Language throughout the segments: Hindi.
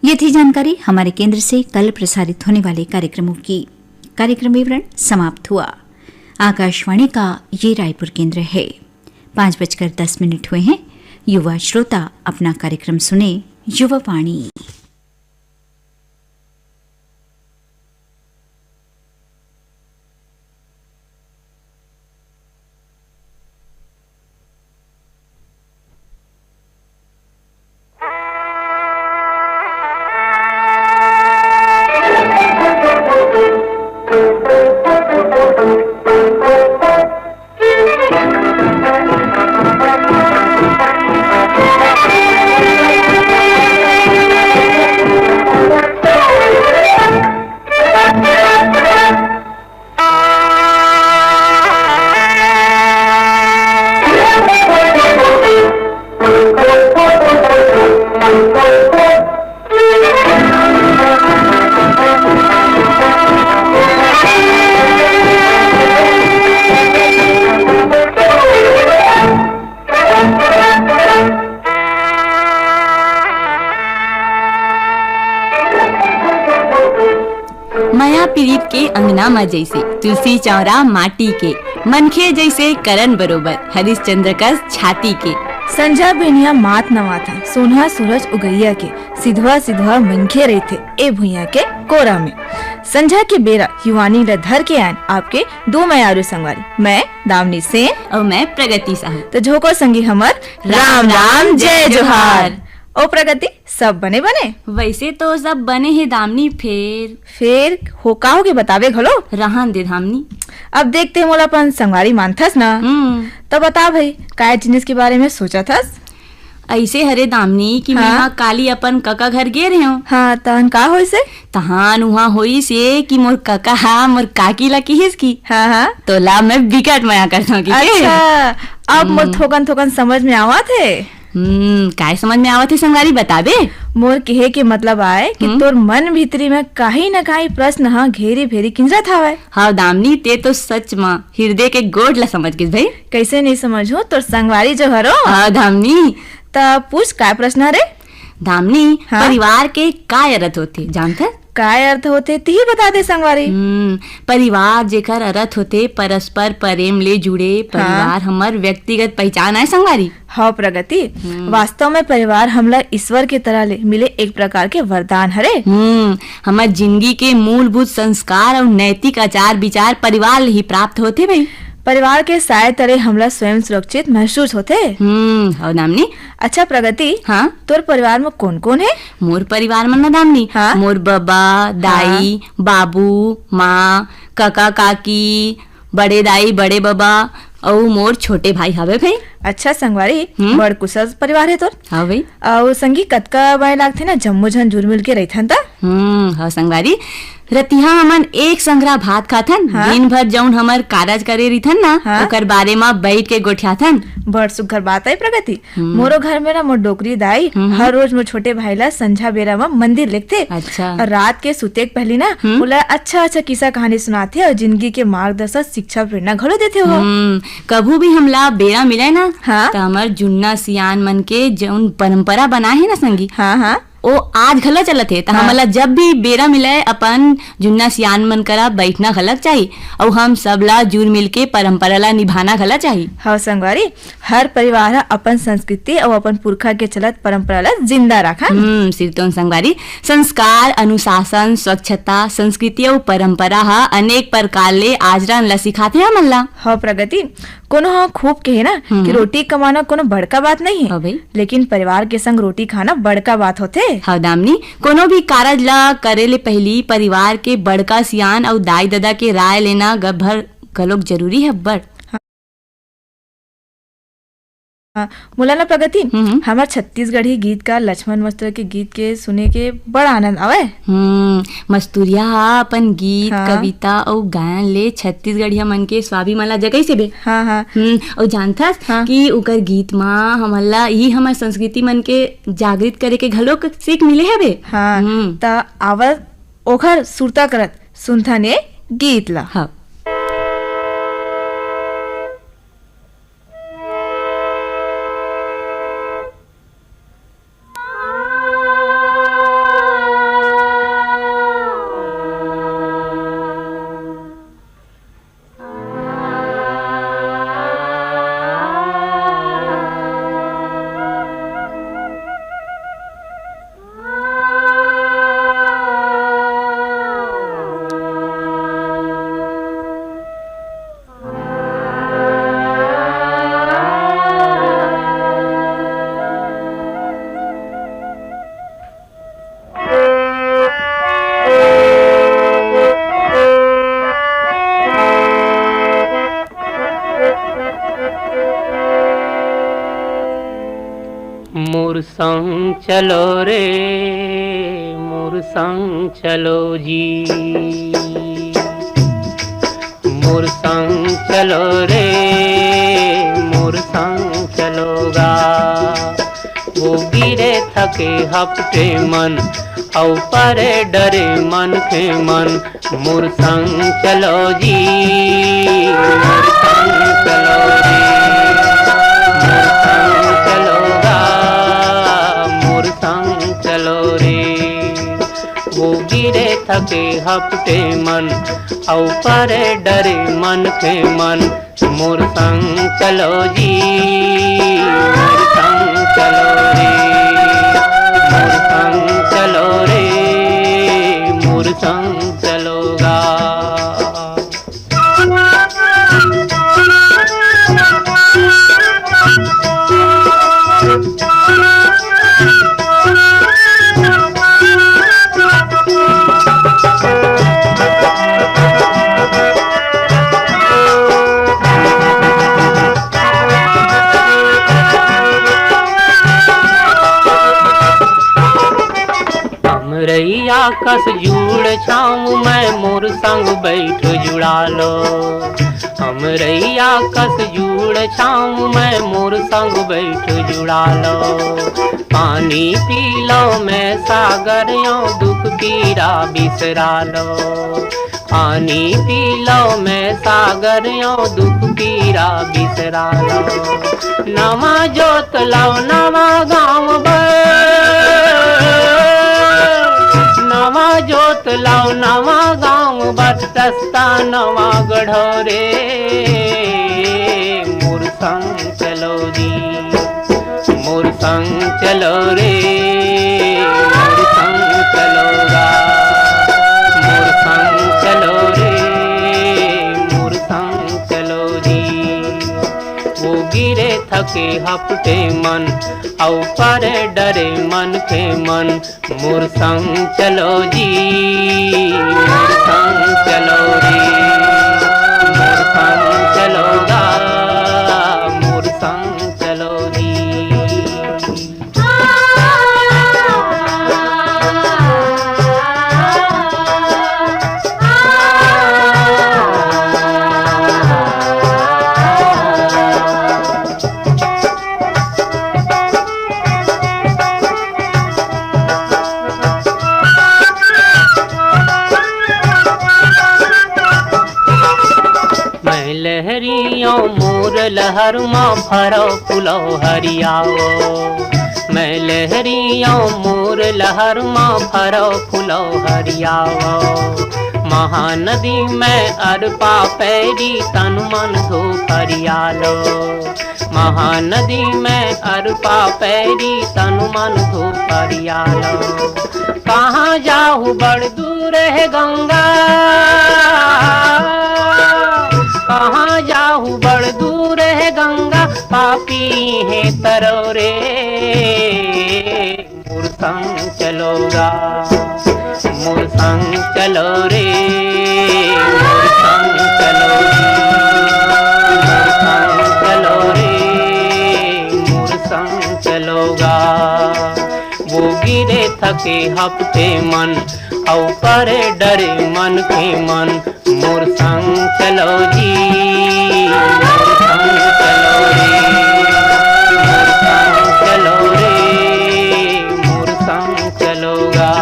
ये थी जानकारी हमारे केंद्र से कल प्रसारित होने वाले कार्यक्रमों की। कार्यक्रम विवरण समाप्त हुआ। आकाशवाणी का ये रायपुर केंद्र है। 5:10 हुए हैं। युवा श्रोता अपना कार्यक्रम सुने, युवा वाणी। पीरीत के अंगनामा जैसे तुलसी चौरा माटी के, मनखे जैसे करन बरोबर हरिश्चंद्र कस छाती के। संझा बेनिया मात नवा था, सोनहा सूरज उगैया के, सिधवा सिधवा मनखे रहे थे ए भुइया के कोरा में। संझा के बेरा युवानी ल धर के आन आपके दो मयारू संगवारी, मैं दामनी सेन और मैं प्रगति साहू। तो झोको संगी हमर राम राम जय जोहार। ओ प्रगति सब बने वैसे तो सब बने हैं दामनी, फेर हो का हो के बतावे घलो रहन दे धामनी। अब देखते मोला अपन संगवारी मानथस ना, तो बता भाई काय जिनिस के बारे में सोचा थस? ऐसे हरे दामनी कि मैं काली अपन काका घर गे रहे हूँ। हाँ तहन का होई से? तहान वहाँ होई से कि मोर काका मोर काकी ला किहिस की। हाँ तो ला मैं विकट माया करता हूँ। अच्छा अब मोर थोकन समझ में आवा थे। काय समझ में आवत है संगवारी बताबे? मोर कहे के मतलब आए कि तोर मन भीतरी में कहीं न कहीं प्रश्न हाँ घेरी भेरी किंजत हवे। हाँ दामनी ते तो सच माँ हृदय के गोड ला समझ गिस भाई। कैसे नहीं समझू तोर संगवारी जो हरो। हाँ दामनी ता पूछ काय प्रश्न हरे? दामनी परिवार के काय अर्थ होते जानते? काय अर्थ होते ती बता दे संगवारी। परिवार जेकर अर्थ होते परस्पर प्रेम ले जुड़े परिवार हमर व्यक्तिगत पहचान है संगवारी। हाँ प्रगति वास्तव में परिवार हमला ईश्वर के तरह ले मिले एक प्रकार के वरदान हरे। हमार जिंदगी के मूलभूत संस्कार और नैतिक आचार विचार परिवार ले ही प्राप्त होते भाई। परिवार के साय तरह हमला स्वयं सुरक्षित महसूस होते। और दामनी अच्छा प्रगति तोर परिवार में कौन कौन है? मोर परिवार में ना दामनी मोर बाबा दाई बाबू माँ काका काकी बड़े दाई बड़े बाबा और मोर छोटे भाई हवे भाई। अच्छा संगवारी बड़ कुशल परिवार है तोर। हाँ भाई और संगी कतका बाय लागथे ना जम्मो झन जुर मिल के रहथन ता। हाँ संगवारी रतिहा हमन एक संग्रह भात खाथन। दिन भर जौन हमर कारज करे रहिथन ना ओकर बारे में बैठ के गोठियाथन। बड़ सुघर बात है प्रगति। मोरो घर में ना मोर डोकरी दाई हर रोज मोर छोटे भाई ला संझा बेरा में मंदिर लिखते। अच्छा और रात के सुते पहले ना बोला अच्छा किस्सा कहानी सुनाते और जिंदगी के मार्गदर्शक शिक्षा प्रेरणा घलो देते हो। कभू भी हमला बेरा मिले ना तो हमर जुन्ना सियान मन के जौन परंपरा बनाए है ना संगी ओ आज घला चलत है। हमला जब भी बेरा मिले अपन जुन्ना सियान मन करा बैठना घलक चाहिए और हम सब ला जुड़ मिल के परंपरा ला निभाना घला चाहिए। हाँ संगवारी हर परिवार अपन संस्कृति और अपन पुरखा के चलत परंपरा ला जिंदा रखा। सिरतोन संगवारी संस्कार अनुशासन स्वच्छता संस्कृति और परंपरा हा अनेक प्रकार ले आचरण ला सिखाते हमन ला। हाँ प्रगति कोनो हाँ खूब कहे ना कि रोटी कमाना कोनो बड़का बात नहीं है लेकिन परिवार के संग रोटी खाना बड़का बात होते। हाँ दामनी कोनो भी कारज ला करे ले पहली परिवार के बड़का सियान और दाई दादा के राय लेना गभर गलोक जरूरी है बड़। मौलाना प्रगति हमार छत्तीसगढ़ी गीत का लक्ष्मण मस्तूर के गीत के सुने के बड़ा आनंद आवे। मस्तूरिया अपन गीत कविता और गायन ले छत्तीसगढ़िया मन के स्वाभिमान ला जगह से बे। और जानथस कि उकर गीत माँ हमला ही हमार संस्कृति मन के जागृत करे के घलो सीख मिले है बे। ता आवाज ओखर सुरता करत सुनथा ने गीत ला। मोर संग चलो रे मोर संग चलो जी, मोर संग चलो रे मोर संग चलोगा। वो गिरे थके हपटे मन औ परे डरे मन के मन, मोर संग चलो जी मोर संग चलो जी, मोर संग चलोगा मोर संग चलो रे। वो गिरे थके हपटे मन औ परे डरे मन के मन, मोर संग चलो जी मोर संग चलो रे, मोर संग चलो रे मोर संग चलोगा। रैया कस जुड़ छाऊं मैं मोर संग बैठ जुड़ा लो, हम रैया कस जुड़ छाऊं मैं मोर संग बैठ जुड़ा लो। पानी पी लो मैं सागर यो दुख पीरा बिसरा लो, पानी पी लो मैं सागर यो दुख पीरा बिसरा लो। नवा जोत लाओ नवा गाँव नवा जोत लाओ नवा गाँव बर, रस्ता नवा गढ़ो रे मोर संग चलो जी मोर संग चलो रे मोर संग चलोगा, मोर संग चलो रे मोर संग चलो जी। वो गिरे थके हपटे मन औ परे डरे मन के मन, मोर संग चलो जी मोर संग चलो रे मोर संग चलोगा मोर संग चलो जी। लहरियों मोर लहर माँ भरो फुलो हरियाओ, मैं लहरियों मोर लहर माँ भरो फुलो हरियाओ। महानदी में अरपा पैरी तन मन धो हरियालो, महानदी में अरपा पैरी तन मन धो हरियालो। कहाँ जाऊँ बड़ दूर है गंगा, कहाँ जाऊँ बड़ दूर है गंगा, पापी है तरो रे मोर संग चलोगा, मोर संग चलो रे मोर संग चलो मोर संग चलो रे मोर संग चलोगा। वो गिरे थके हपटे मन औ परे डरे मन के मन, मोर संग चलो जी मोर संग चलो रे मोर संग चलो रे मोर संग चलोगा।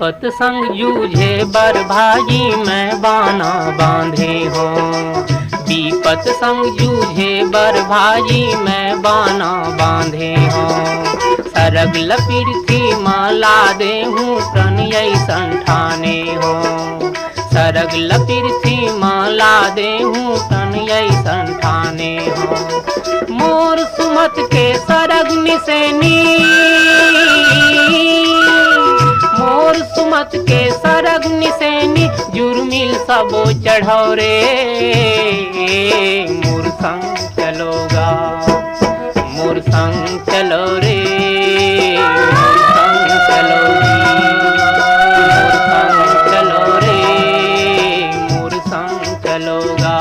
विपत संग जूझे बर भाजी मैं बाना बांधे हो, विपत संग जूझे बर भाजी मैं बाना बांधे हो। सरग लपीरथी माला दे हूँ प्रणय संठाने हो, सरग लपीरथी माला दे हूँ प्रणय संठाने हो। मोर सुमत के सरग निसेनी मोर सुमत हाथ के सरग्नि सेनी जुर्मिल सबो चढ़ाओ रे मोर संग चलोगा मोर संग चलो रे मोर संग चलोगी मोर संग चलो रे मोर संग चलोगा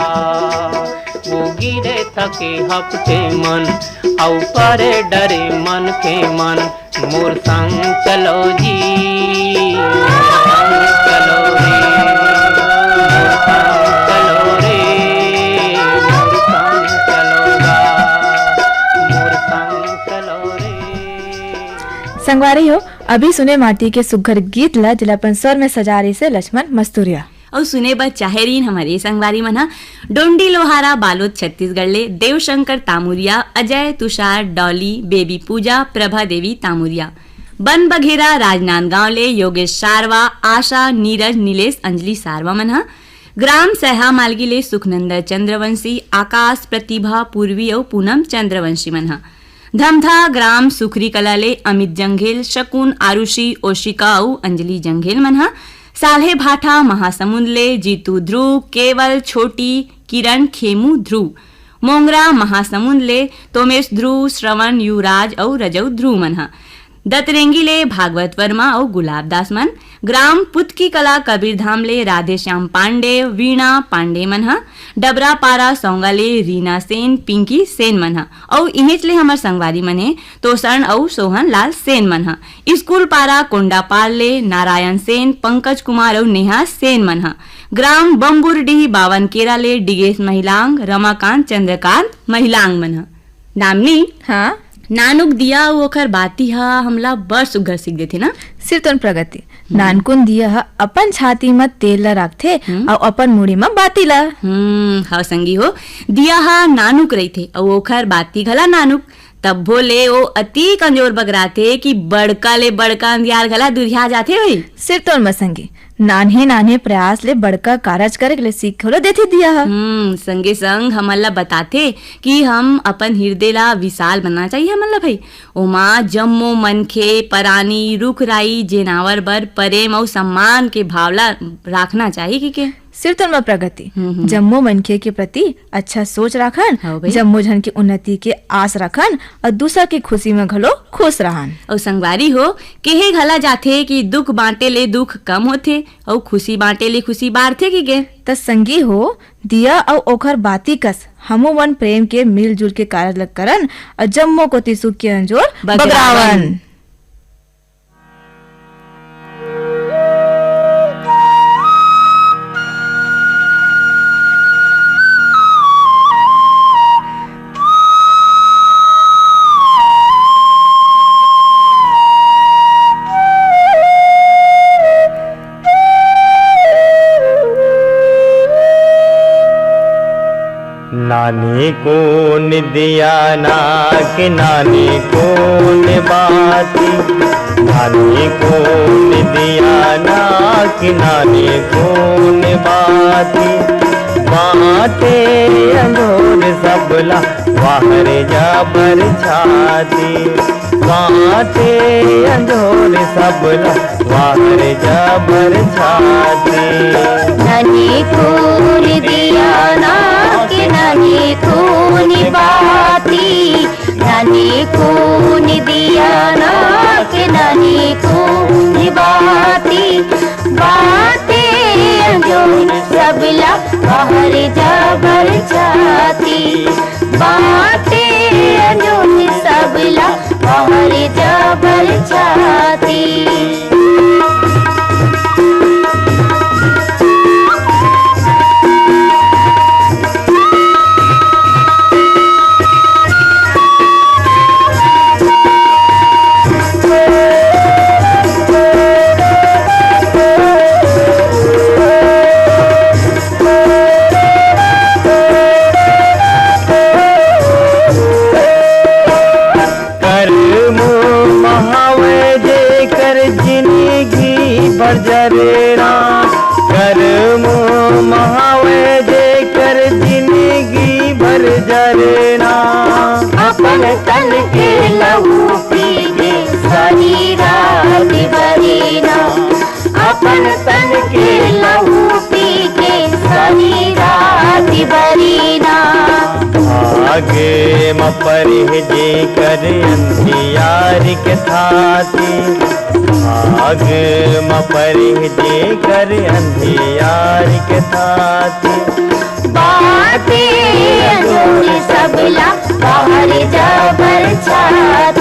वो गिरे थके हपटे मन औ परे डरे मन के मन मोर संग चलो जी मोर संग चलो रे मोर संग चलो रे मोर संग चलोगा मोर संग चलो रे। संगवारी हो, अभी सुने माटी के सुघर गीत ला जिलापन स्वर में सजा रही से लक्ष्मण मस्तूरिया और सुने बा चाहेरीन हमारे संगवारी मन डोंडी लोहारा बालोद छत्तीसगढ़ ले देवशंकर तामुरिया, अजय तुषार डॉली, बेबी पूजा, प्रभा देवी तामुरिया, बन बघेरा राजनांदगांव ले योगेश सारवा, आशा नीरज नीलेश अंजलि सारवा मन ग्राम सहा मालगी ले सुखनंदर चंद्रवंशी, आकाश प्रतिभा पूर्वी और पूनम चंद्रवंशी मन धमधा ग्राम सुखरी कला ले अमित जंघेल, शकुन आरुषि ओशिका और अंजलि जंघेल मन साल्हे भाठा महासमुंद ले जीतू ध्रुव, केवल छोटी किरण खेमू ध्रुव, मोंगरा महासमुंद ले तोमेश ध्रुव, श्रवण युवराज और रजऊ ध्रुव मन दतरेंगी ले भागवत वर्मा और गुलाब दास मन ग्राम पुतकी कला कबीरधाम ले राधे श्याम पांडे, वीणा पांडे मन डबरा पारा सौंगा ले रीना सेन, पिंकी सेन मन और इहेच ले हमर संगवारी मने तोसण और सोहन लाल सेन मन स्कूल पारा कोंडापाल ले नारायण सेन, पंकज कुमार और नेहा सेन मन ग्राम बम्बुरडीह बावन केरा ले डिगेश महिलांग, रमाकांत चंद्रकांत महिलांग मन नामनी हाँ नानुक दिया ओखर बाती हा हमला बड़ सुघर सीख देथे ना। सिर्फ तुन प्रगति नानकुन दिया अपन छाती में तेल ला रखथे और अपन मुड़ी में बाती ला। हाँ संगी हो, दिया हा नानुक रहीथे और ओखर बाती घला नानुक तब भोले ओ अति कमजोर बगराथे कि बड़का ले बड़का अंधियार घला दुरिया जाथे होई। सिर्फ तुन मसंगी नान्हे नान्हे प्रयास ले बड़का कारज करे के ले सीख होलो देथे दिया हा। संगे संग हमला बताथे कि हम अपन हृदय ला विशाल बनना चाहिए हमला भाई ओमा जम्मो मनखे परानी रुख राई जेनावर बर प्रेम और सम्मान के भावला रखना चाहिए कि के सिर्फ तुम प्रगति जम्मो मनखे के प्रति अच्छा सोच रखन, जम्मो जन की उन्नति के आस रखन और दूसरा की खुशी में घलो खुश रहन। और संगवारी हो केहे घला जाथे कि दुख बांटे ले दुख कम होथे और खुशी बांटे ले खुशी बाढ़थे कि के त संगी हो दिया और ओखर बाती कस हमो वन प्रेम के मिलजुल के कार्य लग करन और जम्मो को तिसुक के अंजोर बगरावन। नानी कौन दिया ना कि नानी कौन बाती, नानी कौन दिया ना कि नानी कौन बाती, बाते अंजोर सबला बाहर जाबर छाती, बाते अंजोर सबला बाहर जाबर छाती। नानी कौन दिया ना कि नानी कौन बाती, नानी कौन दिया ना कि नानी कौन बाती, बाते अंजोर सबला बाहर जाबर छाती, बाते अंजोर सबला बाहर जाबर छाती। जरेना कर्म महावे दे कर जिंदगी भर जरेना, अपन तन के लहू पी दे सारी रात बरेना, अपन तन के लहू पी के सारी रात बरीना आगे म परहेजे कर अंधियार के थाती आगे म परहेजे कर अंधियार के थाती बातें अधूरी सबला बाहर जा बरसात